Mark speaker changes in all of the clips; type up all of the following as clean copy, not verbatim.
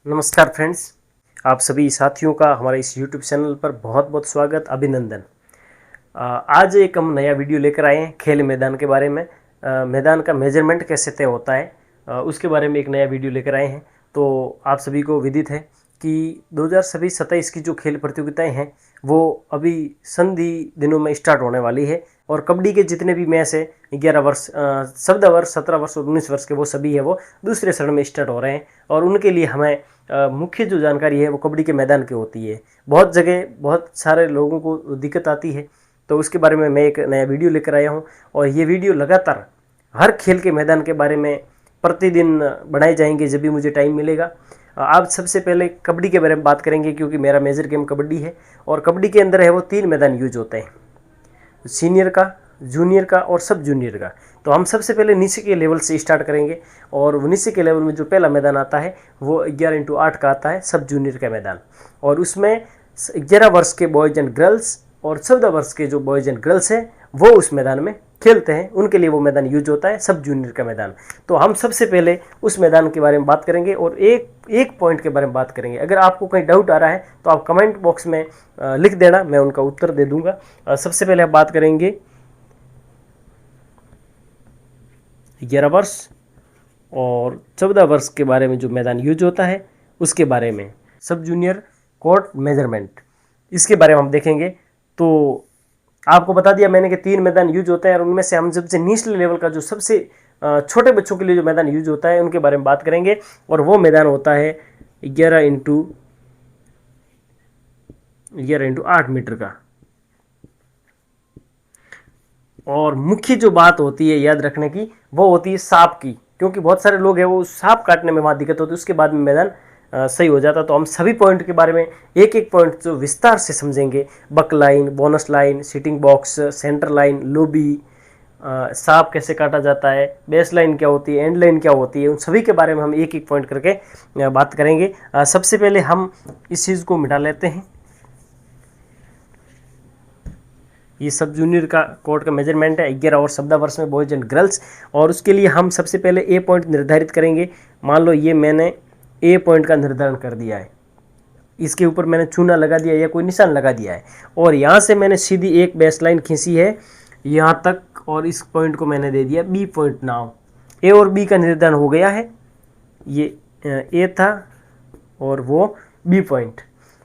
Speaker 1: नमस्कार फ्रेंड्स, आप सभी साथियों का हमारे इस YouTube चैनल पर बहुत बहुत स्वागत, अभिनंदन। आज एक हम नया वीडियो लेकर आए हैं खेल मैदान के बारे में। मैदान का मेजरमेंट कैसे तय होता है उसके बारे में एक नया वीडियो लेकर आए हैं। तो आप सभी को विदित है कि 2027 की जो खेल प्रतियोगिताएं हैं वो अभी संधि दिनों में स्टार्ट होने वाली है। और कबड्डी के जितने भी मैच है 11 वर्ष 14 वर्ष 17 वर्ष और 19 वर्ष के वो सभी है वो दूसरे चरण में स्टार्ट हो रहे हैं। और उनके लिए हमें मुख्य जो जानकारी है वो कबड्डी के मैदान की होती है। बहुत जगह बहुत सारे लोगों को दिक्कत आती है, तो उसके बारे में मैं एक नया वीडियो लेकर आया हूँ। और ये वीडियो लगातार हर खेल के मैदान के बारे में प्रतिदिन बनाए जाएंगे जब भी मुझे टाइम मिलेगा। आज सबसे पहले कबड्डी के बारे में बात करेंगे, क्योंकि मेरा मेजर गेम कबड्डी है। और कबड्डी के अंदर है वो 3 मैदान यूज होते हैं, सीनियर का, जूनियर का और सब जूनियर का। तो हम सबसे पहले नीचे के लेवल से स्टार्ट करेंगे। और नीचे के लेवल में जो पहला मैदान आता है वो 11x8 का आता है, सब जूनियर का मैदान। और उसमें 11 वर्ष के बॉयज़ एंड गर्ल्स और 14 वर्ष के जो बॉयज़ एंड गर्ल्स हैं वो उस मैदान में खेलते हैं, उनके लिए वो मैदान यूज होता है, सब जूनियर का मैदान। तो हम सबसे पहले उस मैदान के बारे में बात करेंगे और एक पॉइंट के बारे में बात करेंगे। अगर आपको कहीं डाउट आ रहा है तो आप कमेंट बॉक्स में लिख देना, मैं उनका उत्तर दे दूंगा। सबसे पहले आप बात करेंगे 11 वर्ष और 14 वर्ष के बारे में जो मैदान यूज होता है उसके बारे में, सब जूनियर कोर्ट मेजरमेंट, इसके बारे में हम देखेंगे। तो आपको बता दिया मैंने कि 3 मैदान यूज होता है, और उनमें से हम सबसे निचले लेवल का जो सबसे छोटे बच्चों के लिए जो मैदान यूज होता है उनके बारे में बात करेंगे। और वो मैदान होता है 11x8 मीटर का। और मुख्य जो बात होती है याद रखने की वो होती है सांप की, क्योंकि बहुत सारे लोग हैं वो सांप काटने में वहाँ दिक्कत होती है, उसके बाद में मैदान सही हो जाता। तो हम सभी पॉइंट के बारे में एक एक पॉइंट जो विस्तार से समझेंगे। Baulk line, bonus line, sitting box, centre line, lobby, सांप कैसे काटा जाता है, बेस लाइन क्या होती है, एंड लाइन क्या होती है, उन सभी के बारे में हम एक एक पॉइंट करके बात करेंगे। सबसे पहले हम इस चीज़ को मिटा लेते हैं। ये सब जूनियर का कोर्ट का मेजरमेंट है 11 और 14 वर्ष में बॉयज एंड गर्ल्स। और उसके लिए हम सबसे पहले ए पॉइंट निर्धारित करेंगे। मान लो ये मैंने ए पॉइंट का निर्धारण कर दिया है, इसके ऊपर मैंने चूना लगा दिया या कोई निशान लगा दिया है, और यहाँ से मैंने सीधी एक बेस लाइन खींची है यहाँ तक, और इस पॉइंट को मैंने दे दिया बी पॉइंट नाम। ए और बी का निर्धारण हो गया है, ये ए था और वो बी पॉइंट,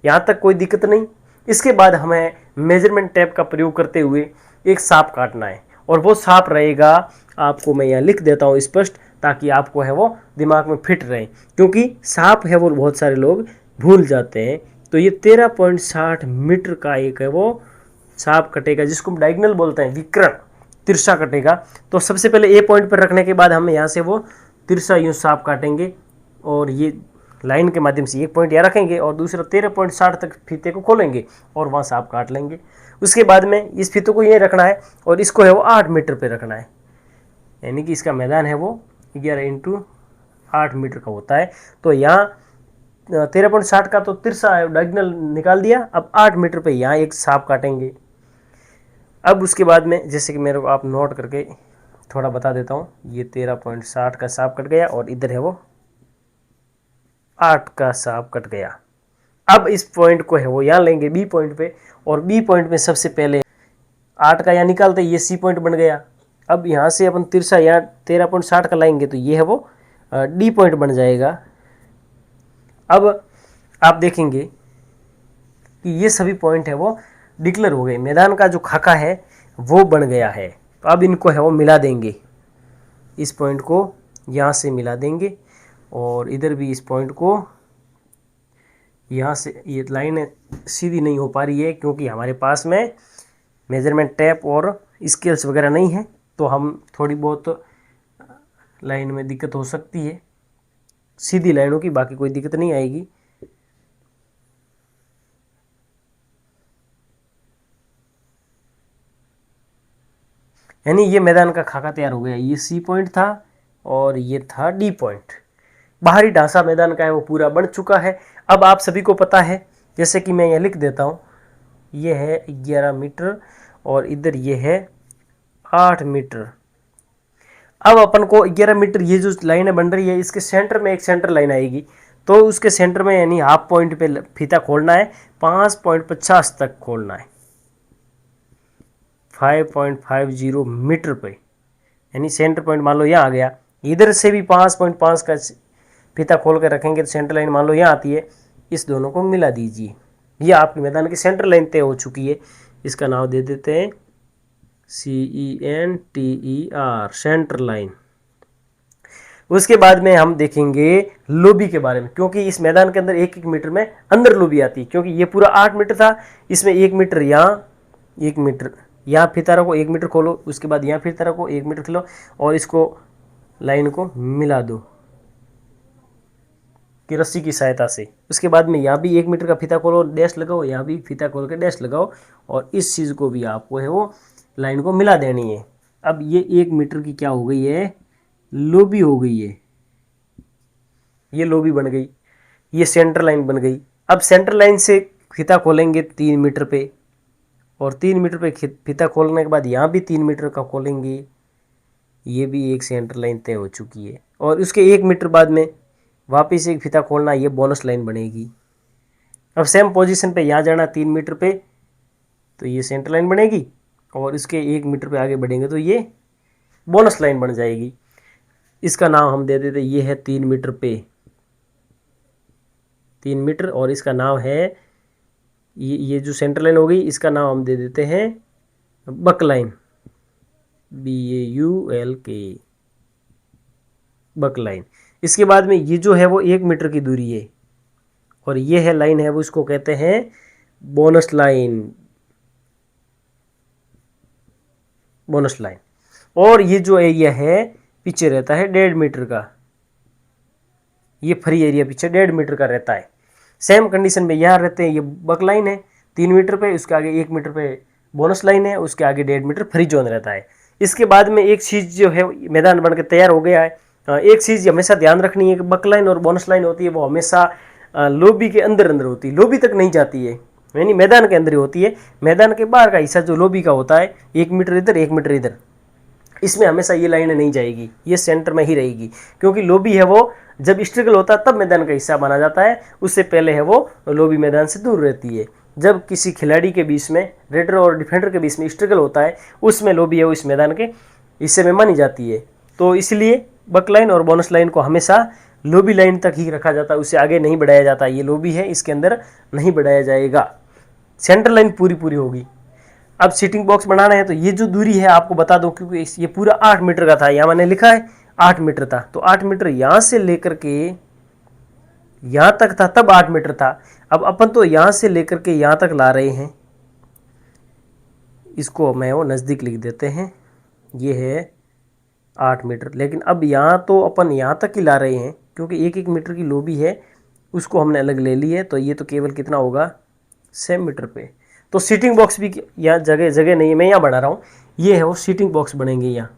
Speaker 1: यहाँ तक कोई दिक्कत नहीं। इसके बाद हमें मेजरमेंट टेप का प्रयोग करते हुए एक सांप काटना है, और वो सांप रहेगा, आपको मैं यहाँ लिख देता हूँ स्पष्ट, ताकि आपको है वो दिमाग में फिट रहे, क्योंकि सांप है वो बहुत सारे लोग भूल जाते हैं। तो ये 13.60 मीटर का एक है वो सांप कटेगा, जिसको हम डायगोनल बोलते हैं, विकर्ण तिरछा कटेगा। तो सबसे पहले ए पॉइंट पर रखने के बाद हम यहाँ से वो तिरछा यूँ सांप काटेंगे, और ये लाइन के माध्यम से एक पॉइंट यहाँ रखेंगे और दूसरा 13.60 तक फीते को खोलेंगे और वहाँ सांप काट लेंगे। उसके बाद में इस फीते को ये रखना है और इसको है वो 8 मीटर पे रखना है, यानी कि इसका मैदान है वो 11x8 मीटर का होता है। तो यहाँ 13.60 का तो तिरछा डायगोनल निकाल दिया, अब 8 मीटर पे यहाँ एक सांप काटेंगे। अब उसके बाद में जैसे कि मेरे को आप नोट करके थोड़ा बता देता हूँ, ये 13.60 का सांप कट गया और इधर है वो 8 का सांप कट गया। अब इस पॉइंट को है वो यहाँ लेंगे बी पॉइंट पे, और बी पॉइंट में सबसे पहले 8 का यहाँ निकालते, ये सी पॉइंट बन गया। अब यहाँ से अपन तिरछा यहाँ 13.60 का लाएंगे तो ये है वो डी पॉइंट बन जाएगा। अब आप देखेंगे कि ये सभी पॉइंट है वो डिक्लेयर हो गए, मैदान का जो खाका है वो बन गया है। तो अब इनको है वो मिला देंगे, इस पॉइंट को यहाँ से मिला देंगे, और इधर भी इस पॉइंट को यहाँ से, ये लाइन सीधी नहीं हो पा रही है क्योंकि हमारे पास में मेजरमेंट टेप और स्केल्स वगैरह नहीं है, तो हम थोड़ी बहुत लाइन में दिक्कत हो सकती है सीधी लाइनों की, बाकी कोई दिक्कत नहीं आएगी। यानी ये मैदान का खाका तैयार हो गया। ये सी पॉइंट था और ये था डी पॉइंट। बाहरी ढांचा मैदान का है वो पूरा बन चुका है। अब आप सभी को पता है, जैसे कि मैं यहाँ लिख देता हूँ, ये है 11 मीटर और इधर ये है 8 मीटर। अब अपन को 11 मीटर ये जो लाइनें बन रही है इसके सेंटर में एक सेंटर लाइन आएगी, तो उसके सेंटर में यानी हाफ पॉइंट पे फीता खोलना है, 5.50 तक खोलना है, 5.50 मीटर पे, यानी सेंटर पॉइंट मान लो यहाँ आ गया। इधर से भी 5.5 का फीता खोल कर रखेंगे तो सेंटर लाइन मान लो यहाँ आती है, इस दोनों को मिला दीजिए। ये आपके मैदान की सेंटर लाइन तय हो चुकी है। इसका नाम दे देते हैं CENTER, सेंटर लाइन। उसके बाद में हम देखेंगे लोबी के बारे में, क्योंकि इस मैदान के अंदर 1-1 मीटर में अंदर लोबी आती है, क्योंकि ये पूरा 8 मीटर था, इसमें 1 मीटर यहाँ, 1 मीटर यहाँ फीता रखो, 1 मीटर खोलो, उसके बाद यहाँ फीता रखो, 1 मीटर खोलो और इसको लाइन को मिला दो कि रस्सी की सहायता से। उसके बाद में यहाँ भी 1 मीटर का फीता खोलो, डैश लगाओ, यहाँ भी फीता खोल के डैश लगाओ और इस चीज़ को भी आपको है वो लाइन को मिला देनी है। अब ये 1 मीटर की क्या हो गई है, लोबी हो गई है, ये लोबी बन गई, ये सेंटर लाइन बन गई। अब सेंटर लाइन से फीता खोलेंगे 3 मीटर पे और 3 मीटर पे फीता खोलने के बाद यहाँ भी 3 मीटर का खोलेंगे, ये भी एक सेंटर लाइन तय हो चुकी है। और उसके 1 मीटर बाद में वापस एक फीता खोलना, ये बोनस लाइन बनेगी। अब सेम पोजीशन पे यहाँ जाना 3 मीटर पे तो ये सेंटर लाइन बनेगी और इसके 1 मीटर पे आगे बढ़ेंगे तो ये बोनस लाइन बन जाएगी। इसका नाम हम दे देते, ये है 3 मीटर पे, 3 मीटर, और इसका नाम है ये जो सेंटर लाइन हो गई इसका नाम हम दे देते हैं बक लाइन, BAULK, बक लाइन। इसके बाद में ये जो है वो 1 मीटर की दूरी है और ये है लाइन है वो इसको कहते हैं बोनस लाइन, बोनस लाइन। और ये जो एरिया है पीछे रहता है 1.5 मीटर का, ये फ्री एरिया पीछे 1.5 मीटर का रहता है। सेम कंडीशन में यहाँ रहते हैं, ये बक लाइन है 3 मीटर पे, उसके आगे 1 मीटर पे बोनस लाइन है, उसके आगे 1.5 मीटर फ्री जोन रहता है। इसके बाद में एक चीज़ जो है मैदान बन के तैयार हो गया है। एक चीज़ हमेशा ध्यान रखनी है कि बक लाइन और बोनस लाइन होती है वो हमेशा लोबी के अंदर अंदर होती है, लोबी तक नहीं जाती है, यानी मैदान के अंदर ही होती है। मैदान के बाहर का हिस्सा जो लोबी का होता है 1 मीटर इधर 1 मीटर इधर, इसमें हमेशा ये लाइनें नहीं जाएगी, ये सेंटर में ही रहेगी, क्योंकि लोबी है वो जब स्ट्रगल होता है तब मैदान का हिस्सा माना जाता है, उससे पहले है वो लोबी मैदान से दूर रहती है। जब किसी खिलाड़ी के बीच में, रेडर और डिफेंडर के बीच में स्ट्रगल होता है उसमें लोबी है वो इस मैदान के हिस्से में मानी जाती है। तो इसलिए बक लाइन और बोनस लाइन को हमेशा लोबी लाइन तक ही रखा जाता है, उससे आगे नहीं बढ़ाया जाता। ये लोबी है इसके अंदर नहीं बढ़ाया जाएगा, सेंटर लाइन पूरी पूरी होगी। अब सीटिंग बॉक्स बनाना है तो ये जो दूरी है आपको बता दो, क्योंकि ये पूरा 8 मीटर का था, यहाँ मैंने लिखा है 8 मीटर था, तो 8 मीटर यहाँ से लेकर के यहाँ तक था तब 8 मीटर था। अब अपन तो यहाँ से लेकर के यहाँ तक ला रहे हैं, इसको मैं वो नज़दीक लिख देते हैं, ये है 8 मीटर। लेकिन अब यहाँ तो अपन यहाँ तक ही ला रहे हैं क्योंकि 1-1 मीटर की लोबी है उसको हमने अलग ले ली है, तो ये तो केवल कितना होगा 6 मीटर पे। तो सीटिंग बॉक्स भी यहाँ जगह जगह नहीं है, मैं यहाँ बना रहा हूँ, ये है वो सीटिंग बॉक्स बनेंगे। यहाँ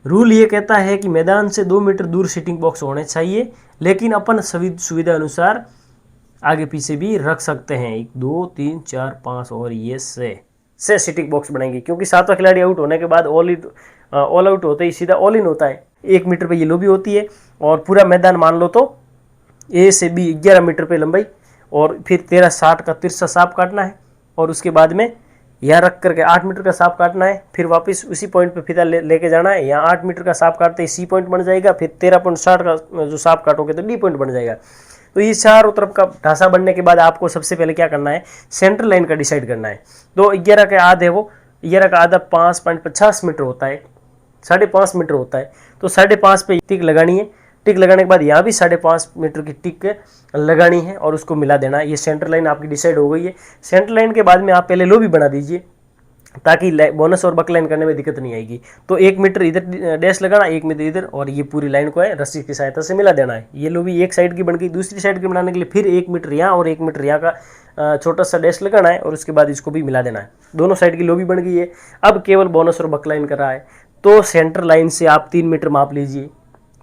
Speaker 1: रूल ये कहता है कि मैदान से 2 मीटर दूर सीटिंग बॉक्स होने चाहिए, लेकिन अपन सुविधा अनुसार आगे पीछे भी रख सकते हैं। 1 2 3 4 5 और ये 6 सीटिंग बॉक्स बनेंगे, क्योंकि 7वां खिलाड़ी आउट होने के बाद ऑल आउट होते ही सीधा ऑल इन होता है। 1 मीटर पे ये लोबी होती है और पूरा मैदान मान लो तो A से B 11 मीटर पे लंबाई, और फिर 13-60 का तिरछा सांप काटना है और उसके बाद में यहाँ रख करके 8 मीटर का सांप काटना है, फिर वापस उसी पॉइंट पे फीता लेके जाना है। यहाँ 8 मीटर का सांप काटते ही C पॉइंट बन जाएगा, फिर 13.60 का जो सांप काटोगे तो D पॉइंट बन जाएगा। तो ये चारों तरफ का ढांचा बनने के बाद आपको सबसे पहले क्या करना है, सेंटर लाइन का डिसाइड करना है। तो 11 के आधे है वो 11 का आधा 5.50 मीटर होता है, 5.5 मीटर होता है, तो 5.5 पे टिक लगानी है। टिक लगाने के बाद यहाँ भी 5.5 मीटर की टिक लगानी है और उसको मिला देना है। ये सेंटर लाइन आपकी डिसाइड हो गई है। सेंटर लाइन के बाद में आप पहले लोबी बना दीजिए ताकि बोनस और बक लाइन करने में दिक्कत नहीं आएगी। तो 1 मीटर इधर डैश लगाना, 1 मीटर इधर, और ये पूरी लाइन को है रस्सी की सहायता से मिला देना है। ये लोबी एक साइड की बन गई। दूसरी साइड की बनाने के लिए फिर 1 मीटर यहाँ और 1 मीटर यहाँ का छोटा सा डैश लगाना है और उसके बाद इसको भी मिला देना है। दोनों साइड की लोबी बन गई है। अब केवल बोनस और बक लाइन कर रहा है, तो सेंटर लाइन से आप 3 मीटर माप लीजिए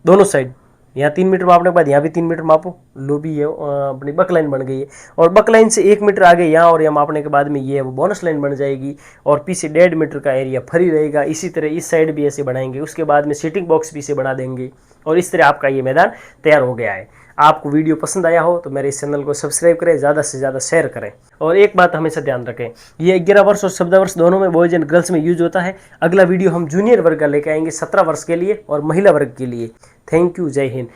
Speaker 1: दोनों साइड। यहाँ 3 मीटर मापने के बाद यहाँ भी 3 मीटर मापो, लोबी है अपनी बक लाइन बन गई है। और बक लाइन से 1 मीटर आगे यहाँ और यहाँ मापने के बाद में ये वो बोनस लाइन बन जाएगी और पीछे 1.5 मीटर का एरिया फ्री रहेगा। इसी तरह इस साइड भी ऐसे बनाएंगे, उसके बाद में सीटिंग बॉक्स भी इसे बना देंगे और इस तरह आपका ये मैदान तैयार हो गया है। आपको वीडियो पसंद आया हो तो मेरे इस चैनल को सब्सक्राइब करें, ज़्यादा से ज़्यादा शेयर करें। और एक बात हमेशा ध्यान रखें, ये 11 वर्ष और 14 वर्ष दोनों में बॉयज एंड गर्ल्स में यूज होता है। अगला वीडियो हम जूनियर वर्ग का लेके आएंगे 17 वर्ष के लिए और महिला वर्ग के लिए। थैंक यू, जय हिंद।